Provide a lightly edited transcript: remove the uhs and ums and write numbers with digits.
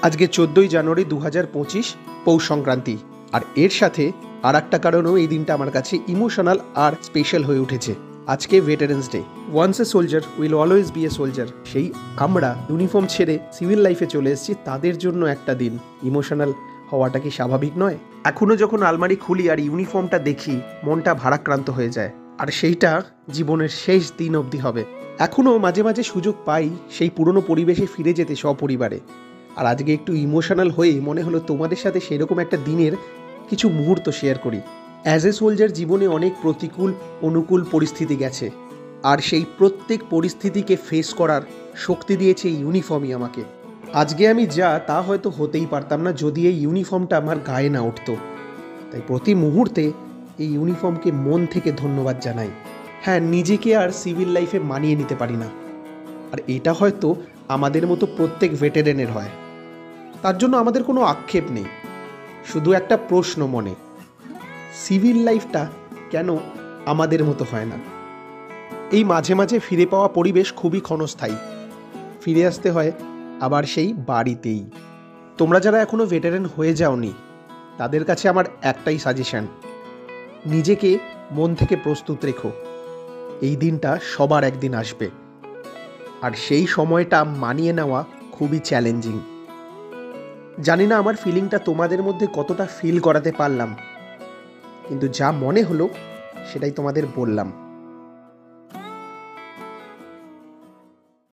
আজকে 14ই জানুয়ারি 2025 পৌষ সংক্রান্তি। আর এর সাথে আর একটা কারণেও এই দিনটা আমার কাছে ইমোশনাল আর স্পেশাল হয়ে উঠেছে। আজকে veterans day. Once a soldier will always be a soldier. সেই আমরা ইউনিফর্ম ছেড়ে সিভিল লাইফে চলে এসেছি, তাদের জন্য একটা দিন ইমোশনাল হওয়াটা কি স্বাভাবিক নয়? এখনও যখন আলমারি খুলি আর ইউনিফর্মটা দেখি, মনটা ভারাক্রান্ত হয়ে যায়। আর সেইটা জীবনের শেষ দিন অবধি হবে। এখনও মাঝে মাঝে সুযোগ পাই সেই পুরনো পরিবেশে ফিরে যেতে সপরিবারে। আর আজকে একটু ইমোশনাল হয়ে মনে হলো তোমাদের সাথে সেরকম একটা দিনের কিছু মুহূর্ত শেয়ার করি। অ্যাজ এ সোলজার জীবনে অনেক প্রতিকূল অনুকূল পরিস্থিতি গেছে, আর সেই প্রত্যেক পরিস্থিতিকে ফেস করার শক্তি দিয়েছে এই ইউনিফর্মই আমাকে। আজকে আমি যা তা হয়তো হতেই পারতাম না যদি এই ইউনিফর্মটা আমার গায়ে না উঠতো। তাই প্রতি মুহূর্তে এই ইউনিফর্মকে মন থেকে ধন্যবাদ জানাই। হ্যাঁ, নিজেকে আর সিভিল লাইফে মানিয়ে নিতে পারি না, আর এটা হয়তো আমাদের মতো প্রত্যেক ভেটেরেনের হয়। তার জন্য আমাদের কোনো আক্ষেপ নেই, শুধু একটা প্রশ্ন মনে, সিভিল লাইফটা কেন আমাদের মতো হয় না? এই মাঝে মাঝে ফিরে পাওয়া পরিবেশ খুবই ক্ষণস্থায়ী, ফিরে আসতে হয় আবার সেই বাড়িতেই। তোমরা যারা এখনও ভেটারেন হয়ে যাওনি, তাদের কাছে আমার একটাই সাজেশন, নিজেকে মন থেকে প্রস্তুত রেখো। এই দিনটা সবার একদিন আসবে, আর সেই সময়টা মানিয়ে নেওয়া খুবই চ্যালেঞ্জিং। জানি না আমার ফিলিংটা তোমাদের মধ্যে কতটা ফিল করাতে পারলাম, কিন্তু যা মনে হলো সেটাই তোমাদের বললাম।